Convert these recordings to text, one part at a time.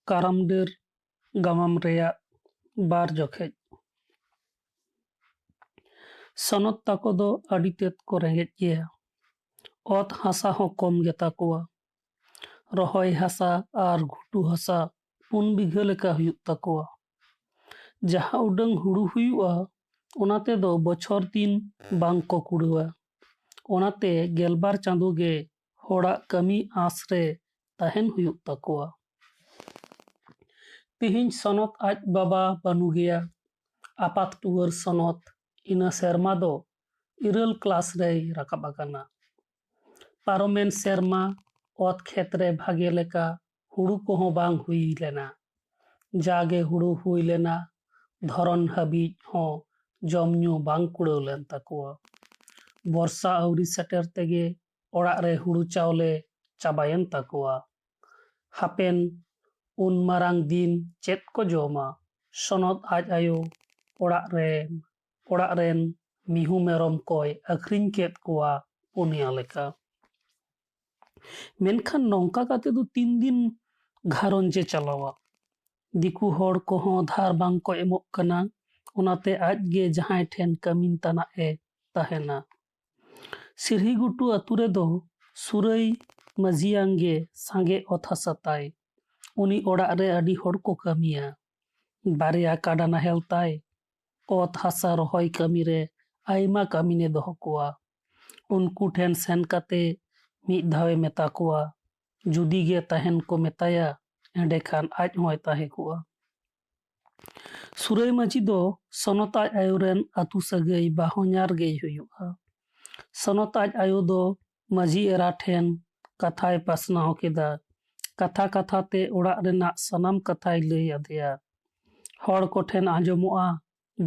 ᱠᱟᱨᱟᱢ ᱰᱟᱹᱨ ᱜᱟᱢᱟᱢ ᱨᱮᱭᱟᱜ ᱵᱟᱨ ᱡᱚᱠᱷᱮᱡ᱾ ᱥᱚᱱᱚᱛ ᱛᱟᱠᱚ ᱫᱚ ᱟᱹᱰᱤ ᱛᱮᱫ ᱠᱚ ᱨᱮᱸᱜᱮᱡ ᱜᱮᱭᱟ᱾ ᱚᱛ ᱦᱟᱥᱟ ᱦᱚᱸ ᱠᱚᱢ ᱜᱮᱛᱟ ᱠᱚᱣᱟ᱾ ᱨᱚᱦᱚᱭ ᱦᱟᱥᱟ ᱟᱨ ᱜᱷᱩᱴᱩ ᱦᱟᱥᱟ 4 ᱵᱤᱜᱷᱟᱹ ᱞᱮᱠᱟ ᱦᱩᱭᱩᱜ ᱛᱟᱠᱚᱣᱟ᱾ ᱡᱟᱦᱟᱸ ᱩᱰᱟᱹᱝ ᱦᱩᱲᱩ ᱦᱩᱭᱩᱜᱼᱟ ᱚᱱᱟ ᱛᱮᱫᱚ ᱵᱚᱪᱷᱚᱨ ᱫᱤᱱ ᱵᱟᱝ ᱠᱚ ᱠᱩᱲᱟᱹᱣᱟ᱾ ᱚᱱᱟᱛᱮ 12 ᱪᱟᱸᱫᱳ ᱜᱮ ᱦᱚᱲᱟᱜ ᱠᱟᱹᱢᱤ ᱟᱸᱥ ᱨᱮ ᱛᱟᱦᱮᱱ ᱦᱩᱭᱩᱜ ᱛᱟᱠᱚᱣᱟ᱾ ᱛᱤᱦᱤᱧ ᱥᱚᱱᱚᱛ ᱟᱡ ᱵᱟᱵᱟ ᱵᱟᱹᱱᱩ ᱜᱮᱭᱟ᱾ ᱟᱯᱟᱛ ᱴᱩᱣᱟᱹᱨ ᱥᱚᱱᱚᱛ ᱤᱱᱟᱹ ᱥᱮᱨᱢᱟ ᱫᱚ 9 ᱠᱞᱟᱥ ᱨᱮᱭ ᱨᱟᱠᱟᱵ ᱟᱠᱟᱱᱟ᱾ ᱯᱟᱨᱚᱢᱮᱱ ᱥᱮᱨᱢᱟ ᱚᱛ ᱠᱷᱮᱛ ᱨᱮ ᱵᱷᱟᱜᱮ ᱞᱮᱠᱟ ᱦᱩᱲᱩ ᱠᱚᱦᱚᱸ ᱵᱟᱝ ᱦᱩᱭ ᱞᱮᱱᱟ᱾ ᱡᱟᱜᱮ ᱦᱩᱲᱩ ᱦᱩᱭ ᱞᱮᱱᱟ ᱫᱷᱚᱨᱚᱱ ᱦᱟᱹᱵᱤᱡ ᱦᱚᱸ ᱡᱚᱢ ᱧᱩ ᱵᱟᱝ ᱠᱩᱲᱟᱹᱣ ᱞᱮᱱ ᱛᱟᱠᱚᱣᱟ᱾ ᱵᱚᱨᱥᱟ ᱟᱹᱣᱨᱤ ᱥᱮᱴᱮᱨ ᱛᱮᱜᱮ ᱚᱲᱟᱜ ᱨᱮ ᱦᱩᱲᱩ ᱪᱟᱣᱞᱮ ᱪᱟᱵᱟᱭᱮᱱ ᱛᱟᱠᱚᱣᱟ᱾ ᱦᱟᱯᱮᱱ ᱩᱱ ᱢᱟᱨᱟᱝ ᱫᱤᱱ ᱪᱮᱫ ᱠᱚ ᱡᱚᱢᱟ? ᱥᱚᱱᱚᱛ ᱟᱡ ᱟᱭᱳ ᱚᱲᱟᱜ ᱨᱮᱱ ᱢᱤᱦᱩ ᱢᱮᱨᱚᱢ ᱠᱚᱭ ᱟᱹᱠᱷᱨᱤᱧ ᱠᱮᱫ ᱠᱚᱣᱟ 4 ᱞᱮᱠᱟ᱾ ᱢᱮᱱᱠᱷᱟᱱ ᱱᱚᱝᱠᱟ ᱠᱟᱛᱮ ᱫᱚ ᱛᱤᱱ ᱫᱤᱱ ᱜᱷᱟᱨᱚᱸᱡᱽ-ᱮ ᱪᱟᱞᱟᱣᱟ? ᱫᱤᱠᱩ ᱦᱚᱲ ᱠᱚᱦᱚᱸ ᱫᱷᱟᱨ ᱵᱟᱝ ᱠᱚ ᱮᱢᱚᱜ ᱠᱟᱱᱟ᱾ ᱚᱱᱟᱛᱮ ᱟᱡ ᱜᱮ ᱡᱟᱦᱟᱸᱭ ठेन ᱠᱟᱹᱢᱤᱱ ᱛᱟᱱᱟᱜ ᱮ ᱛᱟᱦᱮᱱᱟ᱾ ᱥᱤᱨᱦᱤ-ᱜᱷᱩᱴᱩ ᱟᱹᱛᱩ ᱨᱮᱫᱚ ᱥᱩᱨᱟᱹᱭ ᱢᱟᱹᱡᱷᱤᱭᱟᱝ ᱜᱮ ᱥᱟᱸᱜᱮ ᱚᱛ ᱦᱟᱥᱟ ᱛᱟᱭ᱾ ᱩᱱᱤ ᱚᱲᱟᱜ ᱨᱮ ᱟᱹᱰᱤ ᱦᱚᱲ ᱠᱚ ᱠᱟᱹᱢᱤᱭᱟ᱾ 2 ᱠᱟᱰᱟ ᱱᱟᱦᱮᱞ ᱛᱟᱭ᱾ ᱚᱛ ᱦᱟᱥᱟ ᱨᱚᱦᱚᱭ ᱠᱟᱹᱢᱤ ᱨᱮ ᱟᱭᱢᱟ ᱠᱟᱹᱢᱤᱱᱮ ᱫᱚᱦᱚ ᱠᱚᱣᱟ᱾ ᱩᱱᱠᱩ ᱴᱷᱮᱱ ᱥᱮᱱ kate ᱢᱤᱫ ᱫᱷᱟᱣᱮ ᱢᱮᱛᱟ ᱠᱚᱣᱟ ᱡᱩᱫᱤ ᱜᱮ ᱛᱟᱦᱮᱱ ko ᱢᱮᱛᱟᱭᱟ ᱮᱸᱰᱮᱠᱷᱟᱱ ᱟᱡ ᱦᱚᱸᱭ ᱛᱟᱦᱮᱸ ᱠᱚᱜᱼᱟ᱾ ᱥᱩᱨᱟᱹᱭ ᱢᱟᱹᱡᱷᱤ ᱫᱚ ᱥᱚᱱᱚᱛ ᱟᱡ ᱟᱭᱳ ᱨᱮᱱ ᱟᱹᱛᱩ ᱥᱟᱹᱜᱟᱹᱭ ᱵᱟᱦᱚᱧᱟᱨ ᱜᱮᱭ ᱦᱩᱭᱩᱜᱼᱟ᱾ ᱥᱚᱱᱚᱛ ᱟᱡ ᱟᱭᱳ ᱫᱚ ᱢᱟᱹᱡᱷᱤ ᱮᱨᱟ ᱴᱷᱮᱱ ᱠᱟᱛᱷᱟᱭ ᱯᱟᱥᱱᱟᱣ ᱠᱮᱫᱟ᱾ ᱠᱟᱛᱷᱟ ᱛᱮ ᱚᱲᱟᱜ ᱨᱮᱱᱟᱜ ᱥᱟᱱᱟᱢ ᱠᱟᱛᱷᱟᱭ ᱞᱟᱹᱭ ᱟᱫᱮᱭᱟ᱾ ᱦᱚᱲ ᱠᱚᱴᱷᱮᱱ ᱟᱸᱡᱚᱢᱚᱜᱼᱟ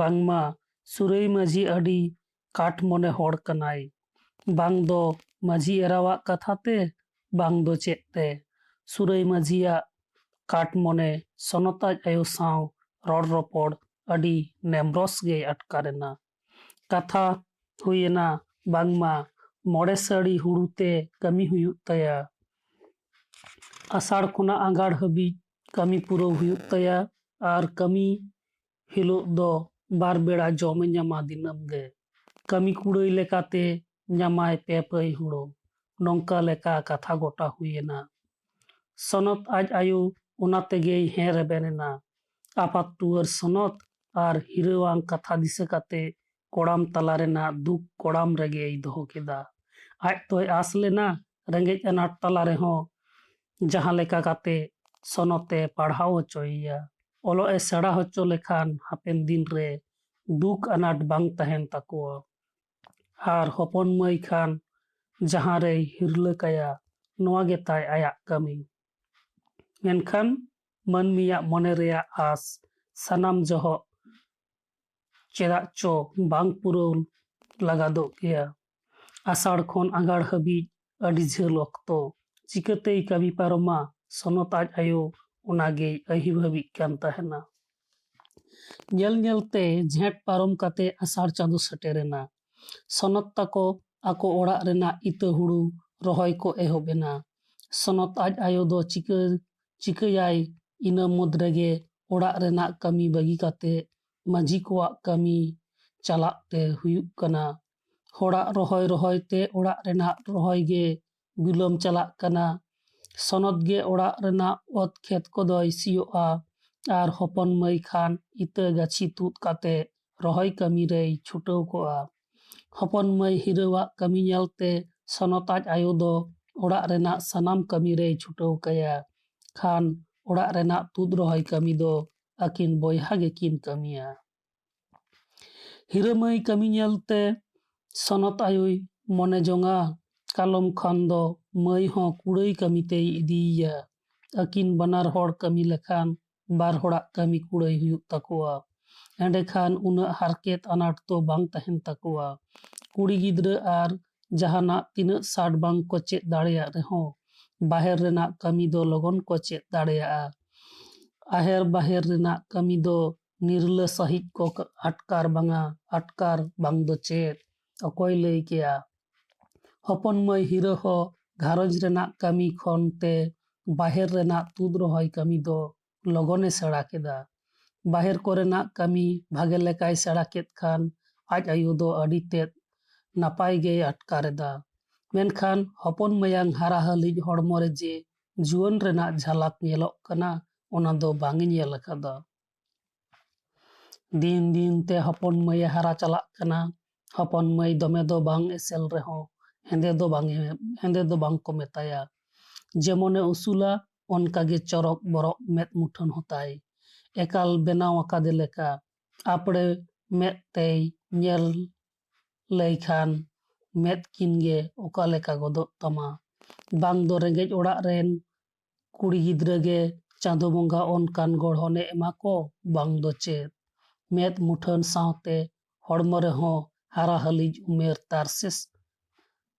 ᱵᱟᱝᱢᱟ ᱥᱩᱨᱟᱹᱭ ᱢᱟᱹᱡᱷᱤ ᱟᱹᱰᱤ ᱠᱟᱴ ᱢᱚᱱᱮ ᱦᱚᱲ ᱠᱟᱱᱟᱭ᱾ ᱵᱟᱝ ᱫᱚ ᱢᱟᱹᱡᱷᱤ ᱮᱨᱟᱣᱟᱜ ᱠᱟᱛᱷᱟ te bang do chet te Surai Majhiya ᱠᱟᱴ ᱢᱚᱱᱮ ᱥᱚᱱᱚᱛ ᱟᱡ ᱟᱭᱳ ᱥᱟᱶ ᱨᱚᱲ ᱨᱚᱯᱚᱲ ᱟᱹᱰᱤ ᱱᱮᱢᱨᱚᱥ ᱜᱮᱭ ᱟᱴᱠᱟᱨᱮᱱᱟ᱾ ᱠᱟᱛᱷᱟ ᱦᱩᱭᱮᱱᱟ ᱵᱟᱝᱢᱟ 5 ᱥᱟᱹᱲᱤ ᱦᱩᱲᱩ ᱛᱮ ᱠᱟᱹᱢᱤ ᱦᱩᱭᱩᱜ ᱛᱟᱭᱟ᱾ ᱟᱥᱟᱲ ᱠᱷᱚᱱᱟᱜ ᱟᱸᱜᱷᱟᱲ ᱦᱟᱹᱵᱤᱡ ᱠᱟᱹᱢᱤ ᱯᱩᱨᱟᱹᱣ ᱦᱩᱭᱩᱜ ᱛᱟᱭᱟ ᱟᱨ ᱠᱟᱹᱢᱤ ᱦᱤᱞᱳᱜ ᱫᱚ 2 ᱵᱮᱲᱟ ᱡᱚᱢᱮ ᱧᱟᱢᱟ ᱫᱤᱱᱟᱹᱢ ᱜᱮ᱾ ᱠᱟᱹᱢᱤ ᱠᱩᱲᱟᱹᱭ ᱞᱮᱠᱟᱛᱮ ᱧᱟᱢᱟᱭ 2 ᱯᱟᱹᱭ ᱦᱩᱲᱩ᱾ ᱱᱚᱝᱠᱟ ᱞᱮᱠᱟ ᱠᱟᱛᱷᱟ ᱜᱚᱴᱟ ᱦᱩᱭᱮᱱᱟ᱾ ᱥᱚᱱᱚᱛ ᱟᱡ ᱟᱭᱳ ᱚᱱᱟ ᱛᱮᱜᱮᱭ ᱦᱮᱸ ᱨᱮᱵᱮᱱ ᱮᱱᱟ᱾ ᱟᱯᱟᱛ ᱴᱩᱣᱟᱹᱨ ᱥᱚᱱᱚᱛ ᱟᱨ ᱦᱤᱨᱟᱹᱣᱟᱱ ᱠᱟᱛᱷᱟ ᱫᱤᱥᱟᱹ ᱠᱟᱛᱮ ᱠᱚᱲᱟᱢ ᱛᱟᱞᱟ ᱨᱮᱱᱟᱜ ᱫᱩᱠ ᱠᱚᱲᱟᱢ ᱨᱮᱜᱮᱭ ᱫᱚᱦᱚ ᱠᱮᱫᱟ᱾ ᱟᱡ ᱛᱚᱭ ᱟᱸᱥ ᱞᱮᱱᱟ ᱨᱮᱸᱜᱮᱡ ᱟᱱᱟᱴ ᱛᱟᱞᱟ ᱨᱮᱦᱚᱸ ᱡᱟᱦᱟᱸ ᱞᱮᱠᱟ ᱠᱟᱛᱮ ᱥᱚᱱᱚᱛᱮ ᱯᱟᱲᱦᱟᱣ ᱦᱚᱪᱚᱭᱮᱭᱟ᱾ ᱚᱞᱚᱜ ᱮ ᱥᱮᱬᱟ ᱦᱚᱪᱚ ᱞᱮᱠᱷᱟᱱ ᱦᱟᱯᱮᱱ ᱫᱤᱱ ᱨᱮ ᱫᱩᱠ ᱟᱱᱟᱴ ᱵᱟᱝ ᱛᱟᱦᱮᱱ ᱛᱟᱠᱚᱣᱟ᱾ ᱟᱨ ᱦᱚᱯᱚᱱ ᱢᱟᱹᱭ ᱠᱷᱟᱱ ᱡᱟᱦᱟᱸ ᱨᱮᱭ ᱦᱤᱨᱞᱟᱹ ᱠᱟᱭᱟ ᱱᱚᱣᱟ ᱜᱮᱛᱟᱭ ᱟᱭᱟᱜ ᱠᱟᱹᱢᱤ᱾ ᱢᱮᱱᱠᱷᱟᱱ ᱢᱟᱹᱱᱢᱤᱭᱟᱜ ᱢᱚᱱᱮ ᱨᱮᱭᱟᱜ ᱟᱸᱥ ᱥᱟᱱᱟᱢ ᱡᱚᱦᱚᱜ ᱪᱮᱫᱟᱜ ᱪᱚ ᱵᱟᱝ ᱯᱩᱨᱟᱹᱣ ᱞᱟᱜᱟᱫᱚᱜ ᱜᱮᱭᱟ᱾ ᱟᱥᱟᱲ ᱠᱷᱚᱱ ᱟᱸᱜᱷᱟᱲ ᱦᱟᱹᱵᱤᱡ ᱟᱹᱰᱤ ᱡᱷᱟᱹᱞ ᱚᱠᱛᱚ ᱪᱤᱠᱟᱹᱛᱮᱭ ᱠᱟᱹᱢᱤ ᱯᱟᱨᱚᱢᱟ? ᱥᱚᱱᱚᱛ ᱟᱡ ᱟᱭᱳ ᱚᱱᱟᱜᱮᱭ ᱟᱹᱦᱤᱵᱷᱟᱹᱵᱤᱜ ᱠᱟᱱ ᱛᱟᱦᱮᱱᱟ᱾ ᱧᱮᱞ ᱧᱮᱞᱛᱮ ᱡᱷᱮᱸᱴ ᱯᱟᱨᱚᱢ ᱠᱟᱛᱮ ᱟᱥᱟᱲ ᱪᱟᱸᱫᱳ ᱥᱮᱴᱮᱨᱮᱱᱟ᱾ ᱥᱚᱱᱚᱛ ᱛᱟᱠᱚ ᱟᱠᱚ ᱚᱲᱟᱜ ᱨᱮᱱᱟᱜ ᱤᱛᱟᱹ ᱦᱩᱲᱩ ᱨᱚᱦᱚᱭ ko ᱮᱦᱚᱵ ᱮᱱᱟ᱾ ᱥᱚᱱᱚᱛ ᱟᱡ ᱟᱭᱳ ᱫᱚ ᱪᱤᱠᱟᱹᱭᱟᱭ ᱤᱱᱟᱹ ᱢᱩᱫᱽ ᱨᱮᱜᱮ ᱚᱲᱟᱜ ᱨᱮᱱᱟᱜ ᱠᱟᱹᱢᱤ ᱵᱟᱹᱜᱤ ᱠᱟᱛᱮ ᱢᱟᱹᱡᱷᱤ ᱠᱚᱣᱟᱜ ᱠᱟᱹᱢᱤ ᱪᱟᱞᱟᱜ te ᱦᱩᱭᱩᱜ ᱠᱟᱱᱟ᱾ ᱦᱚᱲᱟᱜ ᱨᱚᱦᱚᱭ te ᱚᱲᱟᱜ ᱨᱮᱱᱟᱜ ᱨᱚᱦᱚᱭ ᱜᱮ ᱵᱤᱞᱚᱢ ᱪᱟᱞᱟᱜ ᱠᱟᱱᱟ᱾ ᱥᱚᱱᱚᱛ ᱜᱮ ᱚᱲᱟᱜ ᱨᱮᱱᱟᱜ ᱚᱛ ᱠᱷᱮᱛ ᱠᱚᱫᱚᱭ ᱥᱤᱭᱳᱜᱼᱟ ᱟᱨ ᱦᱚᱯᱚᱱ ᱢᱟᱹᱭ ᱠᱷᱟᱱ ᱤᱛᱟᱹ ᱜᱟᱹᱪᱷᱤ ᱛᱩᱫ ᱠᱟᱛᱮ ᱨᱚᱦᱚᱭ ᱠᱟᱹᱢᱤ ᱨᱮᱭ ᱪᱷᱩᱴᱟᱹᱣ ᱠᱚᱜᱼᱟ᱾ ᱦᱚᱯᱚᱱ ᱢᱟᱹᱭ ᱦᱤᱨᱟᱹᱣᱟᱜ ᱠᱟᱹᱢᱤ ᱧᱮᱞᱛᱮ ᱥᱚᱱᱚᱛ ᱟᱡ ᱟᱭᱳ ᱫᱚ ᱚᱲᱟᱜ ᱨᱮᱱᱟᱜ ᱥᱟᱱᱟᱢ ᱠᱟᱹᱢᱤ ᱨᱮᱭ ᱪᱷᱩᱴᱟᱹᱣ ᱠᱟᱭᱟ᱾ ᱠᱷᱟᱱ ᱚᱲᱟᱜ ᱨᱮᱱᱟᱜ ᱛᱩᱫ ᱨᱚᱦᱚᱭ ᱠᱟᱹᱢᱤ ᱫᱚ ᱟᱹᱠᱤᱱ ᱵᱚᱭᱦᱟ ᱜᱮᱠᱤᱱ ᱠᱟᱹᱢᱤᱭᱟ᱾ ᱦᱤᱨᱟᱹ ᱢᱟᱹᱭ ᱠᱟᱹᱢᱤ ᱧᱮᱞᱛᱮ ᱥᱚᱱᱚᱛ ᱟᱭᱳᱭ ᱢᱚᱱᱮ ᱡᱚᱝᱟ ᱠᱟᱞᱚᱢ ᱠᱷᱟᱱ ᱫᱚ ᱢᱟᱹᱭ ᱦᱚᱸ ᱠᱩᱲᱟᱹᱭ ᱠᱟᱹᱢᱤ ᱛᱮᱭ ᱤᱫᱤᱭᱮᱭᱟ᱾ ᱟᱹᱠᱤᱱ ᱵᱟᱱᱟᱨ ᱦᱚᱲ ᱠᱟᱹᱢᱤ ᱞᱮᱠᱷᱟᱱ 2 ᱦᱚᱲᱟᱜ ᱠᱟᱹᱢᱤ ᱠᱩᱲᱟᱹᱭ ᱦᱩᱭᱩᱜ ᱛᱟᱠᱚᱣᱟ᱾ ᱮᱸᱰᱮᱠᱷᱟᱱ ᱩᱱᱟᱹᱜ ᱦᱟᱨᱠᱮᱛ ᱟᱱᱟᱴ ᱫᱚ ᱵᱟᱝ ᱛᱟᱦᱮᱱ ᱛᱟᱠᱚᱣᱟ᱾ ᱠᱩᱲᱤ ᱜᱤᱫᱽᱨᱟᱹ ᱟᱨ ᱡᱟᱦᱟᱱᱟᱜ ᱛᱤᱱᱟᱹᱜ ᱥᱟᱴ ᱵᱟᱝ ᱠᱚ ᱪᱮᱫ ᱫᱟᱲᱮᱭᱟᱜ ᱨᱮᱦᱚᱸ ᱵᱟᱦᱮᱨ ᱨᱮᱱᱟᱜ ᱠᱟᱹᱢᱤ ᱫᱚ ᱞᱚᱜᱚᱱ ᱠᱚ ᱪᱮᱫ ᱫᱟᱲᱮᱭᱟᱜᱼᱟ᱾ ᱟᱦᱮᱨ ᱵᱟᱦᱮᱨ ᱨᱮᱱᱟᱜ ᱠᱟᱹᱢᱤ ᱫᱚ ᱱᱤᱨᱞᱟᱹ ᱥᱟᱹᱦᱤᱡ ᱠᱚ ᱟᱴᱠᱟᱨ ᱵᱟᱝ ᱫᱚ ᱪᱮᱫ ᱚᱠᱚᱭ ᱞᱟᱹᱭ ᱠᱮᱭᱟ? ᱦᱚᱯᱚᱱ ᱢᱟᱹᱭ ᱦᱤᱨᱟᱹ ᱦᱚᱸ ᱜᱷᱟᱨᱚᱸᱡᱽ ᱨᱮᱱᱟᱜ ᱠᱟᱹᱢᱤ ᱠᱷᱚᱱ te ᱵᱟᱦᱮᱨ ᱨᱮᱱᱟᱜ ᱛᱩᱫ ᱨᱚᱦᱚᱭ ᱠᱟᱹᱢᱤ ᱫᱚ logone sera keda. Bahir korenak kami bhage lekai sera ket khan aj ayu do adi ted napai ge atkareda. Menkhan hopon mayang hara halij hormo re je juon renak jhalak nyelok kana ona do bangi nyel akada. Din din te hopon may hara chalak kana. Hopon may dome do bang esel reho hende do bang ko metaya. Jemone usula onkage chorok borok met muthon hotai. Ekal benaw akade leka apde met tei nyel leikhan met kinge oka leka godok tama. Bang do rengej orak ren kuri gidra ge chando bonga onkan gorhone emako bang do chet. Met muthon saute hormo reho hara halij umer tarses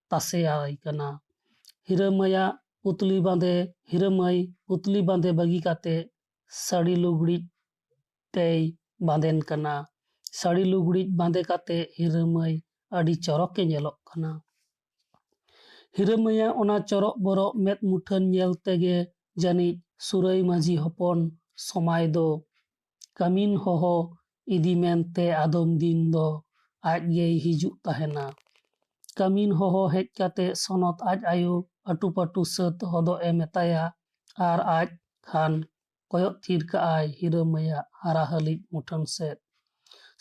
tase ai kana. Hiramaya putli bande bagi kate sari lugri tei banden kana. Sari lugri bande kate hiramay adi chorok ke nyelok kana. Hiramaya ona chorok borok met muthon nyel tege jani surai maji hopon somay do kamin hoho idi mente adom din do aj gei hijuk tahena. Kamin hoho hej kate sonot aj ayu atu patu sat hodo e metaya ar aj khan koyok thir ka ai hiramaya hara halij muthon set.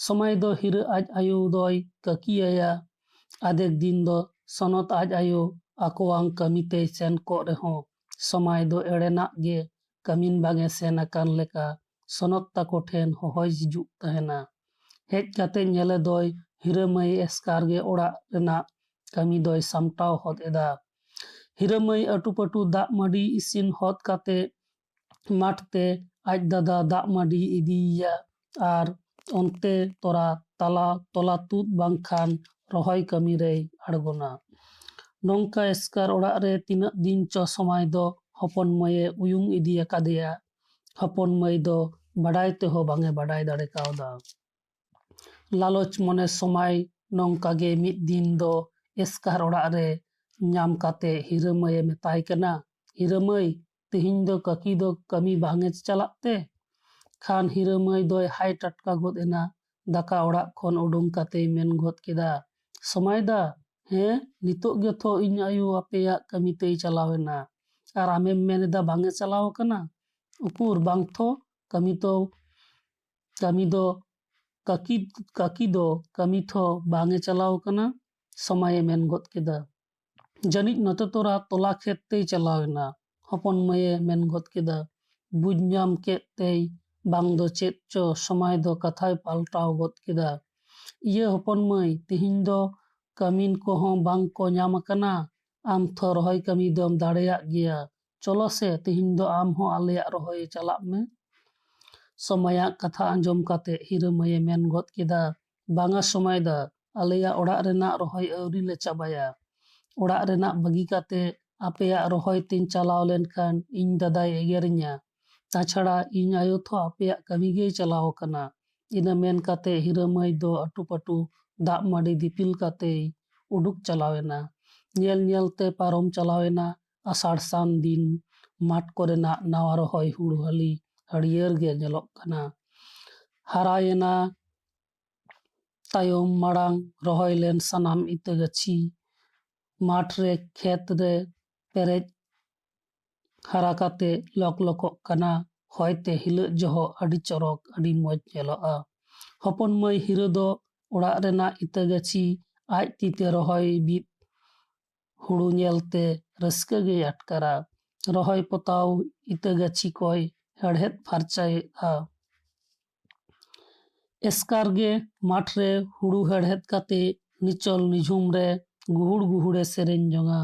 Somay do hira aj ayu doi kakiaya adek din do sonot aj ayu akoang kami tei sen ko reho somay do erenak ge kamin bange sen akan leka sonot tako then hohoi hijuk tahena. Hej kate nyele doi hiramay eskar ge orak renak kami doi samtaw hot eda. Hiramay atu patu dak madi isin hot kate mat te aj dada dak madi idiya ar onte tora tola tut bangkhan rohoi kami rei argona. Nongka eskar orak re tinak din cho somay do hopon maye uyung idi akadeya. Hopon may do badai teho bange badai dare kauda. Laloch mone somay nongka ge mid din do eskar orak re nyam kate hiramay metai kana. Hiramay tihin do kaki do kami bange chalak te. Khan hiramay doi hai tatka god ena daka orak khon udung kate men god keda. Somay da he nitok ge tho iñ ayu apeyak kami tei chalaw ena. Ar amem meneda bange chalaw kana. Upur bang tho kami do kaki do kami tho bange chalaw kana. Somay men god keda. Janij note tora tola khet tei chalaw ena. Hopon maye men god keda. Buj nyam ket tei bang do chet cho somay do kathai paltaw god keda. Iya hopon may tihin do kamin koho bang ko nyam akana. Am tho rohoi kami dom dareyak geya. Cholo se tihin do am ho aleyak rohoi chalak me. Somayak katha anjom kate hiramay men god keda. Banga somay da aleyak orak renak rohoi auri le cabaya. Orak renak bagi kate apeyak rohoi tin chalaw lenkhan iñ dadai egerinya. Tachara iñ ayu tho apeyak kami gei chalaw kana. Ina men kate hiramay do atu patu dak madi dipil kate uduk chalaw ena. Nyel nyel te parom chalaw ena asar san din mat korenak nawa rohoi huru hali hariyar ge nyelok kana. Harayena tayom marang rohoi len sanam ita gachi mat re khet re perej hara kate lok lokok kana. Hoite hilak joho adi chorok adi moj nyeloa. Hopon may hira do orak renak ita gachi aj tite rohoi bit huru nyelte raska ge atkara. Rohoi potaw ita gachi koi herhet pharchaya. Eskar ge mat re huru herhet kate nichol nijhum re guhur e sereny jonga.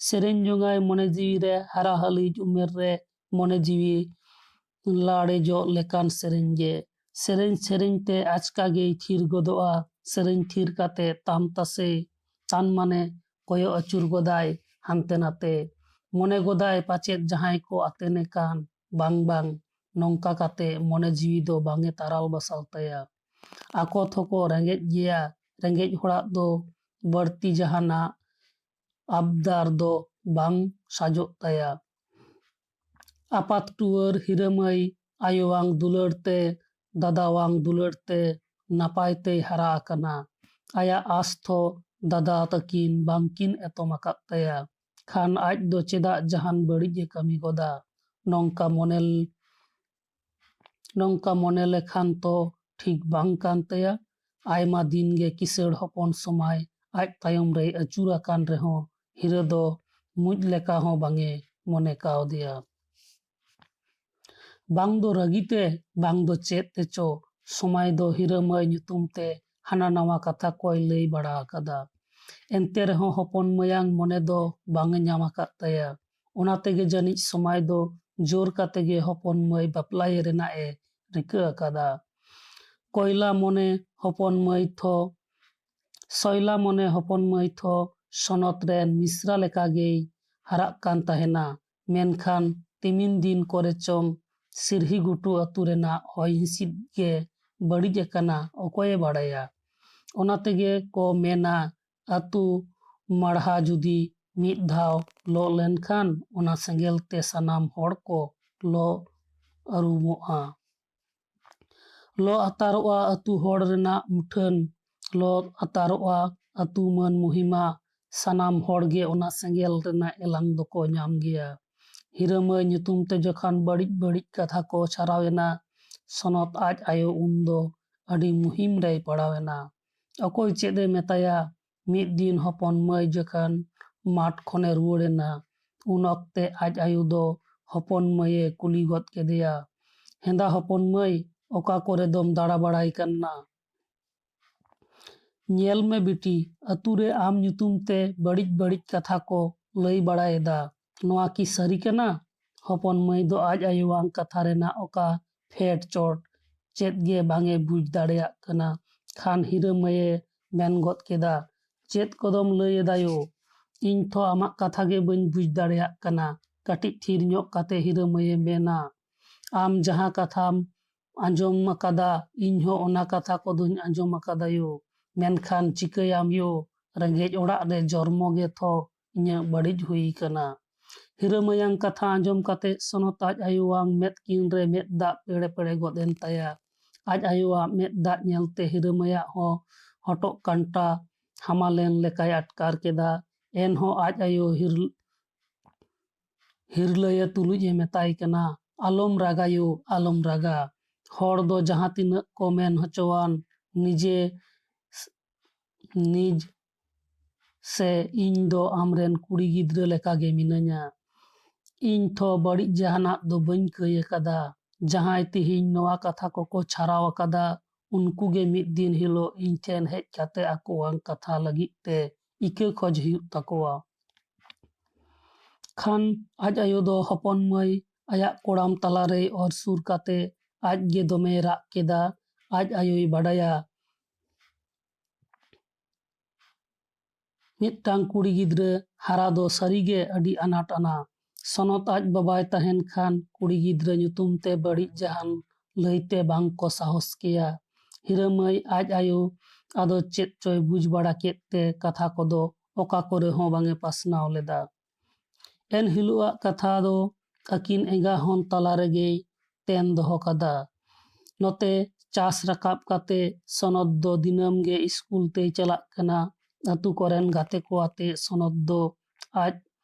Sereny jongai mone jiwi re hara halij umer re mone jiwi lade jo lekan sereny ge. Sereny sereny te achka gei thir godoa. Sereny thir kate tam tase tan mane koyo achur godai hante nate. Mone godai pachet jahai ko atene kan bang nongka kate mone jiwi do bange taral basal taya. Ako thoko rengej geya. Rengej horak do barti jahana abdar do bang sajok taya. Apat tuar hiramay ᱟᱭᱳᱣᱟᱝ ᱫᱩᱞᱟᱹᱲ ᱛᱮ ᱫᱟᱫᱟᱣᱟᱝ ᱫᱩᱞᱟᱹᱲ ᱛᱮ ᱱᱟᱯᱟᱭ ᱛᱮᱭ ᱦᱟᱨᱟ ᱟᱠᱟᱱᱟ᱾ ᱟᱭᱟᱜ ᱟᱸᱥ ᱛᱷᱚ ᱫᱟᱫᱟ ᱛᱟᱹᱠᱤᱱ ᱵᱟᱝᱠᱤᱱ ᱮᱛᱚᱢ ᱟᱠᱟᱫ ᱛᱟᱭᱟ, ᱠᱷᱟᱱ ᱟᱡ ᱫᱚ ᱪᱮᱫᱟᱜ ᱡᱟᱦᱟᱱ ᱵᱟᱹᱲᱤᱡ ᱮ ᱠᱟᱹᱢᱤ ᱜᱚᱫᱟ? ᱱᱚᱝᱠᱟ ᱢᱚᱱᱮ ᱞᱮᱠᱷᱟᱱ ᱛᱚ ᱴᱷᱤᱠ ᱵᱟᱝ ᱠᱟᱱ ᱛᱟᱭᱟ᱾ ᱟᱭᱢᱟ ᱫᱤᱱ ᱜᱮ ᱠᱤᱥᱟᱹᱬ ᱦᱚᱯᱚᱱ ᱥᱚᱢᱟᱭ ᱟᱡ ᱛᱟᱭᱚᱢ ᱨᱮᱭ ᱟᱹᱪᱩᱨ ᱟᱠᱟᱱ ᱨᱮᱦᱚᱸ ᱦᱤᱨᱟᱹ ᱫᱚ ᱢᱩᱸᱡ ᱞᱮᱠᱟ ᱦᱚᱸ ᱵᱟᱝᱮ ᱢᱚᱱᱮ ᱠᱟᱣᱫᱮᱭᱟ᱾ ᱵᱟᱝ ᱫᱚ ᱨᱟᱹᱜᱤᱛᱮ, ᱵᱟᱝ ᱫᱚ ᱪᱮᱫ ᱛᱮᱪᱚ ᱥᱚᱢᱟᱭ ᱫᱚ ᱦᱤᱨᱟᱹ ᱢᱟᱹᱭ ᱧᱩᱛᱩᱢ ᱛᱮ ᱦᱟᱱᱟ ᱱᱟᱣᱟ ᱠᱟᱛᱷᱟ ᱠᱚᱭ ᱞᱟᱹᱭ ᱵᱟᱲᱟ ᱟᱠᱟᱫᱟ᱾ ᱮᱱᱛᱮ ᱨᱮᱦᱚᱸ ᱦᱚᱯᱚᱱ ᱢᱟᱹᱭᱟᱝ ᱢᱚᱱᱮ ᱫᱚ ᱵᱟᱝ ᱮ ᱧᱟᱢ ᱟᱠᱟᱫ ᱛᱟᱭᱟ᱾ ᱚᱱᱟ ᱛᱮᱜᱮ ᱡᱟᱹᱱᱤᱡ ᱥᱚᱢᱟᱭ ᱫᱚ ᱡᱳᱨ ᱠᱟᱛᱮ ᱜᱮ ᱦᱚᱯᱚᱱ ᱢᱟᱹᱭ ᱵᱟᱯᱞᱟᱭᱮ ᱨᱮᱱᱟᱜ ᱮ ᱨᱤᱠᱟᱹ ᱟᱠᱟᱫᱟ᱾ ᱥᱚᱭᱞᱟ ᱢᱚᱱᱮ ᱦᱚᱯᱚᱱ ᱢᱟᱹᱭ ᱛᱷᱚ ᱥᱚᱱᱚᱛ ᱨᱮᱱ ᱢᱤᱥᱨᱟ ᱞᱮᱠᱟ ᱜᱮᱭ ᱦᱟᱨᱟᱜ ᱠᱟᱱ ᱛᱟᱦᱮᱱᱟ᱾ ᱢᱮᱱᱠᱷᱟᱱ ᱛᱤᱢᱤᱱ ᱫᱤᱱ ᱠᱚᱨᱮ ᱪᱚᱝ ᱥᱤᱨᱦᱤ ᱜᱷᱩᱴᱩ ᱟᱹᱛᱩ ᱨᱮᱱᱟᱜ ᱦᱚᱭ ᱦᱤᱸᱥᱤᱫ ᱜᱮ ᱵᱟᱹᱲᱤᱡ ᱟᱠᱟᱱᱟ, ᱚᱠᱚᱭᱮ ᱵᱟᱲᱟᱭᱟ? ᱚᱱᱟ ᱛᱮᱜᱮ ᱠᱚ ᱢᱮᱱᱟ ᱟᱹᱛᱩ ᱢᱟᱲᱦᱟ ᱡᱩᱫᱤ ᱢᱤᱫ ᱫᱷᱟᱣ ᱞᱚ ᱞᱮᱱᱠᱷᱟᱱ ᱚᱱᱟ ᱥᱮᱸᱜᱮᱞ ᱛᱮ ᱥᱟᱱᱟᱢ ᱦᱚᱲ ᱠᱚ ᱞᱚ ᱟᱹᱨᱩᱢᱚᱜᱼᱟ᱾ ᱞᱚ ᱟᱛᱟᱨᱚᱜᱼᱟ ᱟᱹᱛᱩ ᱦᱚᱲ ᱨᱮᱱᱟᱜ ᱢᱩᱴᱷᱟᱹᱱ, ᱞᱚ ᱟᱛᱟᱨᱚᱜᱼᱟ ᱟᱹᱛᱩ ᱢᱟᱹᱱ ᱢᱚᱦᱤᱢᱟ᱾ ᱥᱟᱱᱟᱢ ᱦᱚᱲᱜᱮ ᱚᱱᱟ ᱥᱮᱸᱜᱮᱞ ᱨᱮᱱᱟᱜ ᱮᱞᱟᱝ ᱫᱚᱠᱚ ᱧᱟᱢ ᱜᱮᱭᱟ᱾ ᱦᱤᱨᱟᱹ ᱢᱟᱹᱭ ᱧᱩᱛᱩᱢ ᱛᱮ ᱡᱚᱠᱷᱚᱱ ᱵᱟᱹᱲᱤᱡ ᱵᱟᱹᱲᱤᱡ ᱠᱟᱛᱷᱟ ᱠᱚ ᱪᱷᱟᱨᱟᱣ ᱮᱱᱟ, ᱥᱚᱱᱚᱛ ᱟᱡ ᱟᱭᱳ ᱩᱱᱫᱚ ᱟᱹᱰි ᱢᱩᱦᱤᱢ ᱨᱮᱭ ᱯᱟᱲᱟᱣ ᱮᱱᱟ᱾ ᱚᱠᱚᱭ ᱪᱮᱫ ᱮ ᱢᱮᱛᱟᱭᱟ? ᱢᱤᱫ ᱫᱤᱱ ᱦᱚᱯᱚᱱ ᱢᱟᱹᱭ ᱡᱚᱠᱷᱚᱱ ᱢᱟᱴ ᱠᱷᱚᱱᱮ ᱨᱩᱣᱟᱹᱲ ᱮᱱᱟ, ᱩᱱ ᱚᱠᱛᱮ ᱟᱡ ᱟᱭᱳ ᱫᱚ ᱦᱚᱯᱚᱱ ᱢᱟᱹᱭᱮ ᱠᱩᱞᱤ ᱜᱚᱫ ᱠᱮᱫᱮᱭᱟ, ᱦᱮᱸᱫᱟ ᱦᱚᱯᱚᱱ ᱢᱟᱹᱭ, ᱚᱠᱟ ᱠᱚᱨᱮ ᱫᱚᱢ ᱫᱟᱬᱟ ᱵᱟᱲᱟᱭ ᱠᱟᱱᱟ? ᱧᱮᱞ ᱢᱮ ᱵᱤᱴᱤ, ᱟᱹᱛᱩ ᱨᱮ ᱟᱢ ᱧᱩᱛᱩᱢ ᱛᱮ ᱵᱟᱹᱲᱤᱡ ᱵᱟᱹᱲᱤᱡ ᱠᱟᱛᱷᱟ ᱠᱚ ᱞᱟᱹᱭ ᱵᱟᱲᱟᱭᱮᱫᱟ᱾ ᱱᱚᱣᱟ ᱠᱤ ᱥᱟᱹᱨᱤ ᱠᱟᱱᱟ? ᱦᱚᱯᱚᱱ ᱢᱟᱹᱭ ᱫᱚ ᱟᱡ ᱟᱭᱳᱣᱟᱜ ᱠᱟᱛᱷᱟ ᱨᱮᱱᱟᱜ ᱚᱠᱟ ᱯᱷᱮᱰ ᱪᱚᱴ ᱪᱮᱫ ᱜᱮ ᱵᱟᱝ ᱮ ᱵᱩᱡᱽ ᱫᱟᱲᱮᱭᱟᱜ ᱠᱟᱱᱟ᱾ ᱠᱷᱟᱱ ᱦᱤᱨᱟᱹ ᱢᱟᱹᱭᱮ ᱢᱮᱱ ഗᱚᱫ ᱠᱮᱫᱟ, ᱪᱮᱫ ᱠᱚᱫᱚᱢ ᱞᱟᱹᱭ ᱮᱫᱟᱭᱳ? ᱤᱧ ᱛᱷᱚ ᱟᱢᱟᱜ ᱠᱟᱛᱷᱟ ᱜᱮ ᱵᱟᱹᱧ ᱵᱩᱡᱽ ᱫᱟᱲᱮᱭᱟᱜ ᱠᱟᱱᱟ᱾ ᱠᱟᱹᱴᱤᱡ ᱛᱷᱤᱨ ᱧᱚᱜ ᱠᱟᱛᱮ ᱦᱤᱨᱟᱹ ᱢᱟᱹᱭᱮ ᱢᱮᱱᱟ, ᱟᱢ ᱡᱟᱦᱟᱸ ᱠᱟᱛᱷᱟᱢ ᱟᱸᱡᱚᱢ ᱟᱠᱟᱫᱟ ᱤᱧ ᱦᱚᱸ ᱚᱱᱟ ᱠᱟᱛᱷᱟ ᱠᱚᱫᱚᱧ ᱟᱸᱡᱚᱢ ᱟᱠᱟᱫᱟ ᱭᱳ᱾ ᱢᱮᱱᱠᱷᱟᱱ ᱪᱤᱠᱟᱹᱭᱟᱢ ᱭᱳ, ᱨᱮᱸᱜᱮᱡ ᱚᱲᱟᱜ ᱨᱮ ᱡᱚᱱᱢᱚ ᱜᱮ ᱛᱷᱚ ᱤᱧᱟᱹᱜ ᱵᱟᱹᱲᱤᱡ ᱦᱩᱭ ᱠᱟᱱᱟ᱾ ᱦᱤᱨᱟᱹ ᱢᱟᱹᱭᱟᱝ ᱠᱟᱛᱷᱟ ᱟᱸᱡᱚᱢ ᱠᱟᱛᱮ ᱥᱚᱱᱚᱛ ᱟᱡ ᱟᱭᱳᱣᱟᱜ ᱢᱮᱫ ᱠᱤᱱ ᱨᱮ ᱢᱮᱫ ᱫᱟᱜ ᱯᱮᱲᱮ ᱯᱮᱲᱮ ᱜᱚᱫ ᱮᱱ ᱛᱟᱭᱟ᱾ ᱟᱡ ᱟᱭᱳᱣᱟᱜ ᱢᱮᱫ ᱫᱟᱜ ᱧᱮᱞᱛᱮ ᱦᱤᱨᱟᱹ ᱢᱟᱹᱭᱟᱜ ᱦᱚᱸ ᱦᱚᱴᱚᱜ ᱠᱟᱱᱴᱟ ᱦᱟᱢᱟᱞᱮᱱ ᱞᱮᱠᱟᱭ ᱟᱴᱠᱟᱨ ᱠᱮᱫᱟ᱾ ᱮᱱᱦᱚᱸ ᱟᱡ ᱟᱭᱳ ᱦᱤᱨᱞᱟᱹᱭᱮ ᱛᱩᱞᱩᱡ ᱮ ᱢᱮᱛᱟᱭ ᱠᱟᱱᱟ, ᱟᱞᱚᱢ ᱨᱟᱜᱟ ᱭᱳ, ᱟᱞᱚᱢ ᱨᱟᱜᱟ᱾ ᱦᱚᱲ ᱫᱚ ᱡᱟᱦᱟᱸ ᱛᱤᱱᱟᱹᱜ ᱠᱚ ᱢᱮᱱ ᱦᱚᱪᱚᱣᱟᱱ, ᱱᱤᱡ ᱥᱮ ᱤᱧ ᱫᱚ ᱟᱢᱨᱮᱱ ᱠᱩᱲᱤ ᱜᱤᱫᱽᱨᱟᱹ ᱞᱮᱠᱟᱜᱮ ᱢᱤᱱᱟᱹᱧᱟ᱾ ᱤᱧ ᱛᱷᱚ ᱵᱟᱹᱲᱤᱡ ᱡᱟᱦᱟᱱᱟᱜ ᱫᱚ ᱵᱟᱹᱧ ᱠᱟᱹᱭ ᱟᱠᱟᱫᱟ᱾ ᱡᱟᱦᱟᱸᱭ ᱛᱤᱦᱤᱧ ᱱᱚᱣᱟ ᱠᱟᱛᱷᱟ ᱠᱚᱠᱚ ᱪᱷᱟᱨᱟᱣ ᱟᱠᱟᱫᱟ, ᱩᱱᱠᱩ ᱜᱮ ᱢᱤᱫ ᱫᱤᱱ ᱦᱤᱞᱳᱜ ᱤᱧ ᱴᱷᱮᱱ ᱦᱮᱡ ᱠᱟᱛᱮ ᱟᱠᱚᱣᱟᱜ ᱠᱟᱛᱷᱟ ᱞᱟᱹᱜᱤᱫ ᱛᱮ ᱤᱠᱟᱹ ᱠᱷᱚᱡ ᱦᱩᱭᱩᱜ ᱛᱟᱠᱚᱣᱟ᱾ ᱠᱷᱟᱱ ᱟᱡ ᱟᱭᱳ ᱫᱚ ᱦᱚᱯᱚᱱ ᱢᱟᱹᱭ ᱟᱭᱟᱜ ᱠᱚᱲᱟᱢ ᱛᱟᱞᱟᱨᱮᱭ ᱚᱨ ᱥᱩᱨ ᱠᱟᱛᱮ ᱟᱡ ᱜᱮ ᱫᱚᱢᱮᱭ ᱨᱟᱜ ᱠᱮᱫᱟ᱾ ᱟᱡ ᱟᱭᱳᱭ ᱵᱟᱰᱟᱭᱟ ᱢᱤᱫᱴᱟᱝ ᱠᱩᱲᱤ ᱜᱤᱫᱽᱨᱟᱹ ᱦᱟᱨᱟ ᱫᱚ ᱥᱟᱹᱨᱤᱜᱮ ᱟᱹᱰᱤ ᱟᱱᱟᱴ ᱟᱱᱟ᱾ ᱥᱚᱱᱚᱛ ᱟᱡ ᱵᱟᱵᱟᱭ ᱛᱟᱦᱮᱱ ᱠᱷᱟᱱ ᱠᱩᱲᱤ ᱜᱤᱫᱽᱨᱟᱹ ᱧᱩᱛᱩᱢ ᱛᱮ ᱵᱟᱹᱲᱤᱡ ᱡᱟᱦᱟᱱ ᱞᱟᱹᱭᱛᱮ ᱵᱟᱝ ᱠᱚ ᱥᱟᱦᱚᱥ ᱠᱮᱭᱟ᱾ ᱦᱤᱨᱟᱹ ᱢᱟᱹᱭ ᱟᱡ ᱟᱭᱳ ᱟᱫᱚ ᱪᱮᱫ ᱪᱚᱭ ᱵᱩᱡᱽ ᱵᱟᱲᱟ ᱠᱮᱫ ᱛᱮ ᱠᱟᱛᱷᱟ ᱠᱚᱫᱚ ᱚᱠᱟ ᱠᱚᱨᱮ ᱦᱚᱸ ᱵᱟᱝ ᱮ ᱯᱟᱥᱱᱟᱣ ᱞᱮᱫᱟ᱾ ᱮᱱ ᱦᱤᱞᱳᱜᱟᱜ ᱠᱟᱛᱷᱟ ᱫᱚ ᱟᱹᱠᱤᱱ ᱮᱸᱜᱟ ᱦᱚᱱ ᱛᱟᱞᱟ ᱨᱮᱜᱮᱭ ᱛᱮᱱ ᱫᱚᱦᱚ ᱠᱟᱫᱟ᱾ ᱱᱚᱛᱮ ᱪᱟᱥ ᱨᱟᱠᱟᱵ ᱠᱟᱛᱮ ᱥᱚᱱᱚᱛ ᱫᱚ ᱫᱤᱱᱟᱹᱢ ᱜᱮ ᱤᱥᱠᱩᱞ ᱛᱮᱭ ᱪᱟᱞᱟᱜ ᱠᱟᱱᱟ᱾ ᱟᱹᱛᱩ ᱠᱚᱨᱮᱱ ᱜᱟᱛᱮ ᱠᱚ ᱟᱛᱮ ᱥᱚᱱᱚᱛ ᱫᱚ ᱟᱡ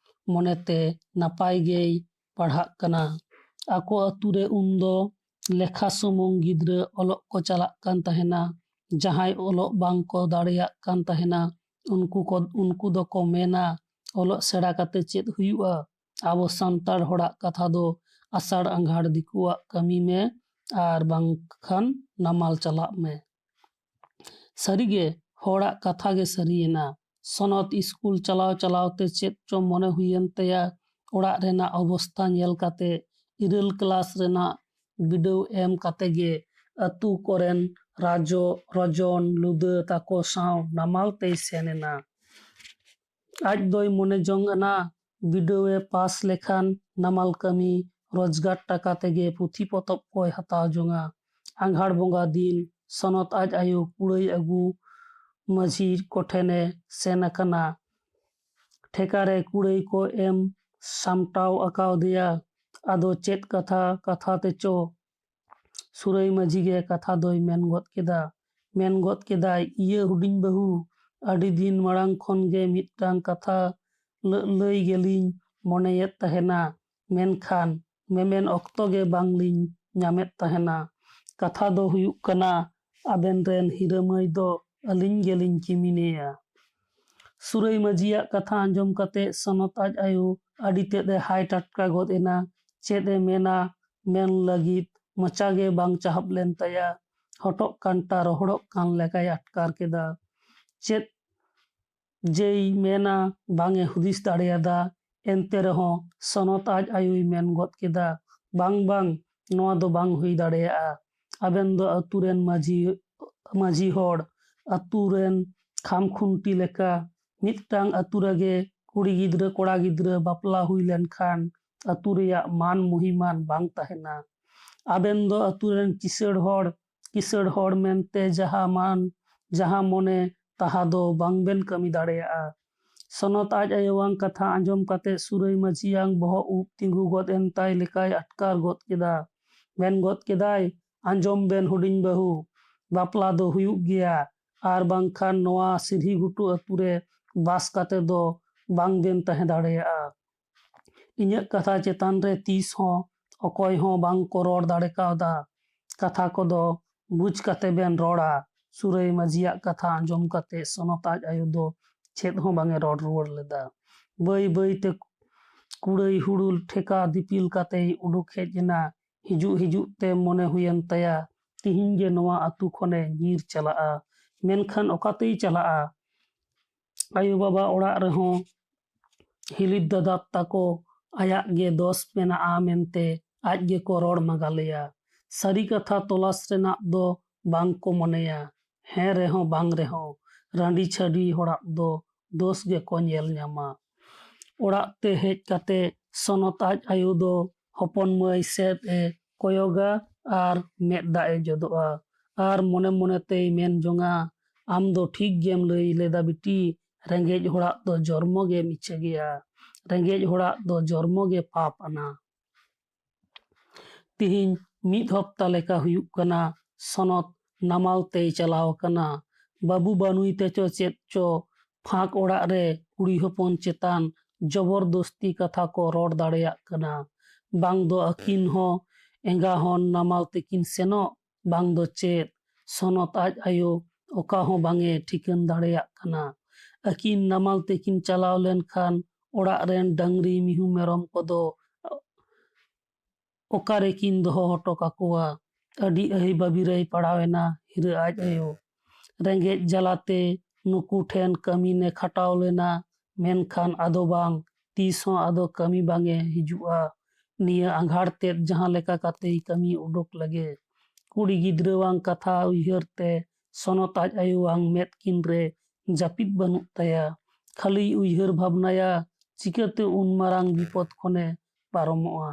ᱢᱚᱱᱮᱛᱮ ᱱᱟᱯᱟᱭ ᱜᱮᱭ ᱯᱟᱲᱦᱟᱜ ᱠᱟᱱᱟ᱾ ᱟᱠᱚ ᱟᱹᱛᱩ ᱨᱮ ᱩᱱᱫᱚ ᱞᱮᱠᱷᱟ ᱥᱩᱢᱩᱝ ᱜᱤᱫᱽᱨᱟᱹ ᱚᱞᱚᱜ ᱠᱚ ᱪᱟᱞᱟᱜ ᱠᱟᱱ ᱛᱟᱦᱮᱱᱟ᱾ ᱡᱟᱦᱟᱸᱭ ᱚᱞᱚᱜ ᱵᱟᱝ ko ᱫᱟᱲᱮᱭᱟᱜ ᱠᱟᱱ ᱛᱟᱦᱮᱱᱟ, ᱩᱱᱠᱩ ᱫᱚᱠᱚ ᱢᱮᱱᱟ, ᱚᱞᱚᱜ ᱥᱮᱬᱟ ᱠᱟᱛᱮ ᱪᱮᱫ ᱦᱩᱭᱩᱜᱼᱟ? ᱟᱵᱚ ᱥᱟᱱᱛᱟᱲ ᱦᱚᱲᱟᱜ ᱠᱟᱛᱷᱟ ᱫᱚ ᱟᱥᱟᱲ ᱟᱸᱜᱷᱟᱲ ᱫᱤᱠᱩᱣᱟᱜ ᱠᱟᱹᱢᱤ ᱢᱮ ᱟᱨ ᱵᱟᱝᱠᱷᱟᱱ ᱱᱟᱢᱟᱞ ᱪᱟᱞᱟᱜ ᱢᱮ᱾ ᱥᱟᱹᱨᱤᱜᱮ ᱦᱚᱲᱟᱜ ᱠᱟᱛᱷᱟ ᱜᱮ ᱥᱟᱹᱨᱤᱭᱮᱱᱟ᱾ ᱥᱚᱱᱚᱛ ᱤᱥᱠᱩᱞ ᱪᱟᱞᱟᱣ ᱪᱟᱞᱟᱣᱛᱮ ᱪᱮᱫ ᱪᱚ ᱢᱚᱱᱮ ᱦᱩᱭᱮᱱ ᱛᱟᱭᱟ, ᱚᱲᱟᱜ ᱨᱮᱱᱟᱜ ᱚᱵᱚᱥᱛᱷᱟ ᱧᱮᱞ kᱟᱛᱮ 9 ᱠᱞᱟᱥ ᱨᱮᱱᱟᱜ ᱵᱤᱰᱟᱹᱣ ᱮᱢ ᱠᱟᱛᱮ ᱜᱮ ᱟᱹᱛᱩ ᱠᱚᱨᱮᱱ ᱨᱚᱡᱚᱱ ᱞᱩᱫᱟᱹ ᱛᱟᱠᱚ ᱥᱟᱶ ᱱᱟᱢᱟᱞ ᱛᱮᱭ ᱥᱮᱱ ᱮᱱᱟ᱾ ᱟᱡ ᱫᱚᱭ ᱢᱚᱱᱮ ᱡᱚᱝ ᱟᱱᱟ ᱵᱤᱰᱟᱹᱣ ᱮ ᱯᱟᱥ ᱞᱮᱠᱷᱟᱱ ᱱᱟᱢᱟᱞ ᱠᱟᱹᱢᱤ ᱨᱳᱡᱽᱜᱟᱨ ᱴᱟᱠᱟ ᱛᱮᱜᱮ ᱯᱩᱛᱷᱤ ᱯᱚᱛᱚᱵ ᱠᱚᱭ ᱦᱟᱛᱟᱣ ᱡᱚᱝᱟ᱾ ᱟᱸᱜᱷᱟᱲ ᱵᱚᱸᱜᱟ ᱫᱤᱱ ᱥᱚᱱᱚᱛ ᱟᱡ ᱟᱭᱳ ᱠᱩᱲᱟᱹᱭ ᱟᱹᱜᱩ ᱢᱟᱹᱡᱷᱤ ᱠᱚᱴᱷᱮᱱᱮ ᱥᱮᱱ ᱟᱠᱟᱱᱟ᱾ ᱴᱷᱮᱠᱟᱨᱮ ᱠᱩᱲᱟᱹᱭ ᱠᱚ ᱮᱢ ᱥᱟᱢᱴᱟᱣ ᱟᱠᱟᱣᱟᱫᱮᱭᱟ᱾ ᱟᱫᱚ ᱪᱮᱫ ᱠᱟᱛᱷᱟ ᱛᱮᱪᱚ ᱥᱩᱨᱟᱹᱭ ᱢᱟᱹᱡᱷᱤ ᱜᱮ ᱠᱟᱛᱷᱟ ᱫᱚᱭ ᱢᱮᱱ ᱜᱚᱫ ᱠᱮᱫᱟ᱾ ᱢᱮᱱ ᱜᱚᱫ ᱠᱮᱫᱟᱭ, ᱤᱭᱟᱹ ᱦᱩᱰᱤᱧ ᱵᱟᱹᱦᱩ, ᱟᱹᱰᱤ ᱫᱤᱱ ᱢᱟᱲᱟᱝ ᱠᱷᱚᱱ ᱜᱮ ᱢᱤᱫᱴᱟᱝ ᱠᱟᱛᱷᱟ ᱞᱟᱹᱭ ᱜᱮᱞᱤᱧ ᱢᱚᱱᱮᱭᱮᱫ ᱛᱟᱦᱮᱱᱟ, ᱢᱮᱱᱠᱷᱟᱱ ᱢᱮᱢᱮᱱ ᱚᱠᱛᱚ ᱜᱮ ᱵᱟᱝᱞᱤᱧ ᱧᱟᱢᱮᱫ ᱛᱟᱦᱮᱱᱟ᱾ ᱠᱟᱛᱷᱟ ᱫᱚ ᱦᱩᱭᱩᱜ ᱠᱟᱱᱟ, ᱟᱵᱮᱱ ᱨᱮᱱ ᱦᱤᱨᱟᱹ ᱢᱟᱹᱭ ᱫᱚ ᱟᱹᱞᱤᱧ ᱜᱮᱞᱤᱧ ᱠᱤᱢᱤᱱᱮᱭᱟ᱾ ᱥᱩᱨᱟᱹᱭ ᱢᱟᱹᱡᱷᱤᱭᱟᱜ ᱠᱟᱛᱷᱟ ᱟᱸᱡᱚᱢ ᱠᱟᱛᱮ ᱥᱚᱱᱚᱛ ᱟᱡ ᱟᱭᱳ ᱟᱹᱰᱤ ᱛᱮᱫ ᱮ ᱦᱟᱭ ᱴᱟᱴᱠᱟ ᱜᱚᱫ ᱮᱱᱟ᱾ ᱪᱮᱫ ᱮ ᱢᱮᱱᱟ ᱢᱮᱱ ᱞᱟᱹᱜᱤᱫ ᱢᱚᱪᱟ ᱜᱮ ᱵᱟᱝ ᱪᱟᱦᱟᱵ ᱞᱮᱱ ᱛᱟᱭᱟ᱾ ᱦᱚᱴᱚᱜ ᱠᱟᱱᱴᱟ ᱨᱚᱦᱚᱲᱚᱜ ᱠᱟᱱ ᱞᱮᱠᱟᱭ ᱟᱴᱠᱟᱨ ᱠᱮᱫᱟ᱾ ᱪᱮᱫ ᱡᱮᱭ ᱢᱮᱱᱟ ᱵᱟᱝ ᱮ ᱦᱩᱫᱤᱥ ᱫᱟᱲᱮᱭᱟᱫᱟ᱾ ᱮᱱᱛᱮ ᱨᱮᱦᱚᱸ ᱥᱚᱱᱚᱛ ᱟᱡ ᱟᱭᱳᱭ ᱢᱮᱱ ᱜᱚᱫ ᱠᱮᱫᱟ, ᱵᱟᱝ ᱵᱟᱝ, ᱱᱚᱣᱟ ᱫᱚ ᱵᱟᱝ ᱦᱩᱭ ᱫᱟᱲᱮᱭᱟᱜᱼᱟ᱾ ᱟᱵᱮᱱ ᱫᱚ ᱟᱹᱛᱩ ᱨᱮᱱ ᱢᱟᱹᱡᱷᱤ ᱦᱚᱲ, ᱟᱹᱛᱩ ᱨᱮᱱ ᱠᱷᱟᱢ ᱠᱷᱩᱱᱴᱤ ᱞᱮᱠᱟ᱾ ᱢᱤᱫᱴᱟᱝ ᱟᱹᱛᱩ ᱨᱮᱜᱮ ᱠᱩᱲᱤ ᱜᱤᱫᱽᱨᱟᱹ ᱠᱚᱲᱟ ᱜᱤᱫᱽᱨᱟᱹ ᱵᱟᱯᱞᱟ ᱦᱩᱭ ᱞᱮᱱᱠᱷᱟᱱ ᱟᱹᱛᱩ ᱨᱮᱭᱟᱜ ᱢᱟᱱ ᱢᱚᱦᱤᱢᱟᱱ ᱵᱟᱝ ᱛᱟᱦᱮᱱᱟ᱾ ᱟᱵᱮᱱ ᱫᱚ ᱟᱹᱛᱩ ᱨᱮᱱ ᱠᱤᱥᱟᱹᱬ ᱦᱚᱲ ᱢᱮᱱᱛᱮ ᱡᱟᱦᱟᱸ ᱢᱚᱱᱮ ᱛᱟᱦᱟ ᱫᱚ ᱵᱟᱝᱵᱮᱱ ᱠᱟᱹᱢᱤ ᱫᱟᱲᱮᱭᱟᱜᱼᱟ᱾ ᱥᱚᱱᱚᱛ ᱟᱡ ᱟᱭᱳᱣᱟᱜ ᱠᱟᱛᱷᱟ ᱟᱸᱡᱚᱢ ᱠᱟᱛᱮ ᱥᱩᱨᱟᱹᱭ ᱢᱟᱹᱡᱷᱤᱭᱟᱜ ᱵᱚᱦᱚᱜ ᱩᱵ ᱛᱤᱸᱜᱩ ᱜᱚᱫ ᱮᱱ ᱛᱟᱭ ᱞᱮᱠᱟᱭ 아ᱴᱠᱟᱨ ᱜᱚᱫ ᱠᱮᱫᱟ᱾ ᱢᱮᱱ ᱜᱚᱫ ᱠᱮᱫᱟᱭ, ᱟᱸᱡᱚᱢ ᱵᱮᱱ ᱦᱩᱰᱤᱧ ᱵᱟᱹᱦᱩ, ᱵᱟᱯᱞᱟ ᱫᱚ ᱦᱩᱭᱩᱜ ᱜᱮᱭᱟ, ᱟᱨ ᱵᱟᱝᱠᱷᱟᱱ ᱱᱚᱣᱟ ᱥᱤᱨᱦᱤ ᱜᱷᱩᱴᱩ ᱟᱹᱛᱩ ᱨᱮ ᱵᱟᱥᱠᱟᱛᱮ ᱫᱚ ᱵᱟᱝ ᱵᱮᱱ ᱛᱟᱦᱮᱸ ᱫᱟᱲᱮᱭᱟᱜᱼᱟ᱾ ᱤᱧᱟᱹᱜ ᱠᱟᱛᱷᱟ ᱪᱮᱛᱟᱱ ᱨᱮ ᱛᱤᱥ ᱦᱚᱸ ᱚᱠᱚᱭ ᱦᱚᱸ ᱵᱟᱝ ᱠᱚ ᱨᱚᱲ ᱫᱟᱲᱮ ᱠᱟᱣᱫᱟ᱾ ᱠᱟᱛᱷᱟ ᱠᱚᱫᱚ ᱵᱩঝ ᱠᱟᱛᱮ ᱵᱮᱱ ᱨᱚᱲᱟ᱾ ᱥᱩᱨᱟᱹᱭ ᱢᱟᱹᱡᱷᱤᱭᱟᱜ ᱠᱟᱛᱷᱟ ᱟᱸᱡᱚᱢ ᱠᱟᱛᱮ ᱥᱚᱱᱚᱛ ᱟᱡ ᱟᱭᱳ ᱫᱚ ᱪᱮᱫ ᱦᱚᱸ ᱵᱟᱝ ᱮ ᱨᱚᱲ ᱨᱩᱣᱟᱹᱲ ᱞᱮᱫᱟ᱾ ᱵᱟᱹᱭ ᱵᱟᱹᱭᱛᱮ ᱠᱩᱲᱟᱹᱭ ᱦᱩᱲᱩ ᱴᱷᱮᱠᱟ ᱫᱤᱯᱤᱞ ᱠᱟᱛᱮᱭ ᱩᱰᱩᱠ ᱦᱮᱡ ᱮᱱᱟ᱾ ᱦᱤᱡᱩᱜ ᱛᱮ ᱢᱚᱱᱮ ᱦᱩᱭᱮᱱ ᱛᱟᱭᱟ, ᱛᱤᱦᱤᱧ ᱜᱮ ᱱᱚᱣᱟ ᱟᱹᱛᱩ ᱠᱷᱚᱱᱮ ᱧᱤᱨ ᱪᱟᱞᱟᱜᱼᱟ᱾ ᱢᱮᱱᱠᱷᱟᱱ ᱚᱠᱟᱛᱮᱭ ᱪᱟᱞᱟᱜᱼᱟ? ᱟᱭᱳ ᱵᱟᱵᱟ ᱚᱲᱟᱜ ᱨᱮᱦᱚᱸ ᱦᱤᱞᱤᱯ ᱫᱟᱫᱟ ᱛᱟᱠᱚ ᱟᱭᱟᱜ ᱜᱮ ᱫᱳᱥ ᱢᱮᱱᱟᱜᱼᱟ ᱢᱮᱱᱛᱮ ᱟᱡ ᱜᱮᱠᱚ ᱨᱚᱲ ᱢᱟᱸᱜᱟᱞᱮᱭᱟ᱾ ᱥᱟᱹᱨᱤ ᱠᱟᱛᱷᱟ ᱛᱚᱞᱟᱥ ᱨᱮᱱᱟᱜ ᱫᱚ ᱵᱟᱝ ᱠᱚ ᱢᱚᱱᱮᱭᱟ᱾ ᱦᱮᱸ ᱨᱮᱦᱚᱸ ᱵᱟᱝ ᱨᱮᱦᱚᱸ ᱨᱟᱺᱰᱤ ᱪᱷᱟᱹᱰᱣᱤ ᱦᱚᱲᱟᱜ ᱫᱚ ᱫᱳᱥ ᱜᱮᱠᱚ ᱧᱮᱞ ᱧᱟᱢᱟ᱾ ᱚᱲᱟᱜ ᱛᱮ ᱦᱮᱡ ᱠᱟᱛᱮ ᱥᱚᱱᱚᱛ ᱟᱡ ᱟᱭᱳ ᱫᱚ ᱦᱚᱯᱚᱱ ᱢᱟᱹᱭ ᱥᱮᱫ ᱮ ᱠᱚᱭᱚᱜᱟ ᱟᱨ ᱢᱮᱫ ᱫᱟᱜ ᱮ ᱡᱚᱫᱚᱜᱼᱟ᱾ ᱟᱨ ᱢᱚᱱᱮ ᱢᱚᱱᱮᱛᱮᱭ ᱢᱮᱱ ᱡᱚᱝᱟ, ᱟᱢ ᱫᱚ ᱴᱷᱤᱠ ᱜᱮᱢ ᱞᱟᱹᱭ ᱞᱮᱫᱟ ᱵᱤᱴᱤ, ᱨᱮᱸᱜᱮᱡ ᱦᱚᱲᱟᱜ ᱫᱚ ᱡᱚᱨᱢᱚ ᱜᱮ ᱢᱤᱪᱷᱟᱹ ᱜᱮᱭᱟ᱾ ᱨᱮᱸᱜᱮᱡ ᱦᱚᱲᱟᱜ ᱫᱚ ᱡᱚᱨᱢᱚ ᱜᱮ ᱯᱟᱯ ᱟᱱᱟ᱾ ᱛᱤᱦᱤᱧ 1 ᱦᱚᱯᱛᱟ ᱞᱮᱠᱟ ᱦᱩᱭᱩᱜ ᱠᱟᱱᱟ ᱥᱚᱱᱚᱛ ᱱᱟᱢᱟᱞ ᱛᱮᱭ ᱪᱟᱞᱟᱣ ᱠᱟᱱᱟ᱾ ᱵᱟᱹᱵᱩ ᱵᱟᱹᱱᱩᱭ ᱛᱮᱪᱚ ᱪᱮᱫ ᱪᱚ ᱯᱷᱟᱸᱠ ᱚᱲᱟᱜ ᱨᱮ ᱠᱩᱲᱤ ᱦᱚᱯᱚᱱ ᱪᱮᱛᱟᱱ ᱡᱚᱵᱚᱨᱫᱚᱥᱛᱤ ᱠᱟᱛᱷᱟ ᱠᱚ ᱨᱚᱲ ᱫᱟᱲᱮᱭᱟᱜ ᱠᱟᱱᱟ᱾ ᱵᱟᱝ ᱫᱚ ᱟᱹᱠᱤᱱ ᱦᱚᱸ ᱮᱸᱜᱟ ᱦᱚᱱ ᱱᱟᱢᱟᱞ ᱛᱮᱠᱤᱱ ᱥᱮᱱᱚᱜ, ᱵᱟᱝ ᱫᱚ ᱪᱮᱫ? ᱥᱚᱱᱚᱛ ᱟᱡ ᱟᱭᱳ ᱚᱠᱟ ᱦᱚᱸ ᱵᱟᱝ ᱮ ᱴᱷᱤᱠᱟᱹᱱ ᱫᱟᱲᱮᱭᱟᱜ ᱠᱟᱱᱟ᱾ ᱟᱹᱠᱤᱱ ᱱᱟᱢᱟᱞ ᱛᱮᱠᱤᱱ ᱪᱟᱞᱟᱣ ᱞᱮᱱᱠᱷᱟᱱ ᱚᱲᱟᱜ ᱨᱮᱱ ᱰᱟᱝᱨᱤ ᱢᱤᱦᱩ ᱢᱮᱨᱚᱢ ᱠᱚᱫᱚ ᱚᱠᱟᱨᱮᱠᱤᱱ ᱫᱚᱦᱚ ᱦᱚᱴᱚ ᱠᱟᱠᱚᱣᱟ? ᱟᱹᱰᱤ ᱟᱹᱦᱤ ᱵᱟᱹᱵᱤᱨᱮᱭ ᱯᱟᱲᱟᱣᱮᱱᱟ ᱦᱤᱨᱟᱹ ᱟᱡ ᱟᱭᱳ᱾ ᱨᱮᱸᱜᱮᱡ ᱡᱟᱞᱟᱛᱮ ᱱᱩᱠᱩ ᱴᱷᱮᱱ ᱠᱟᱹᱢᱤᱱᱮ ᱠᱷᱟᱴᱟᱣ ᱞᱮᱱᱟ, ᱢᱮᱱᱠᱷᱟᱱ ᱟᱫᱚ ᱵᱟᱝ, ᱛᱤᱥ ᱦᱚᱸ ᱟᱫᱚ ᱠᱟᱹᱢᱤ ᱵᱟᱝ ᱮ ᱦᱤᱡᱩᱜᱼᱟ᱾ ᱱᱤᱭᱟᱹ ᱟᱸᱜᱷᱟᱲ ᱛᱮᱫ ᱡᱟᱦᱟᱸ ᱞᱮᱠᱟ ᱠᱟᱛᱮᱭ ᱠᱟᱹᱢᱤ ᱩᱰᱩᱠ ᱞᱮᱜᱮ᱾ ᱠᱩᱲᱤ ᱜᱤᱫᱽᱨᱟᱹᱣᱟᱜ ᱠᱟᱛᱷᱟ ᱩᱭᱦᱟᱹᱨ ᱛᱮ ᱥᱚᱱᱚᱛ ᱟᱡ ᱟᱭᱳᱣᱟᱜ ᱢᱮᱫ ᱠᱤᱱ ᱨᱮ ᱡᱟᱹᱯᱤᱫ ᱵᱟᱹᱱᱩᱜ ᱛᱟᱭᱟ᱾ ᱠᱷᱟᱹᱞᱤᱭ ᱩᱭᱦᱟᱹᱨ ᱵᱷᱟᱵᱽᱱᱟᱭᱟ, ᱪᱤᱠᱟᱹᱛᱮ ᱩᱱ ᱢᱟᱨᱟᱝ ᱵᱤᱯᱚᱫ ᱠᱷᱚᱱᱮ ᱯᱟᱨᱚᱢᱚᱜᱼᱟ᱾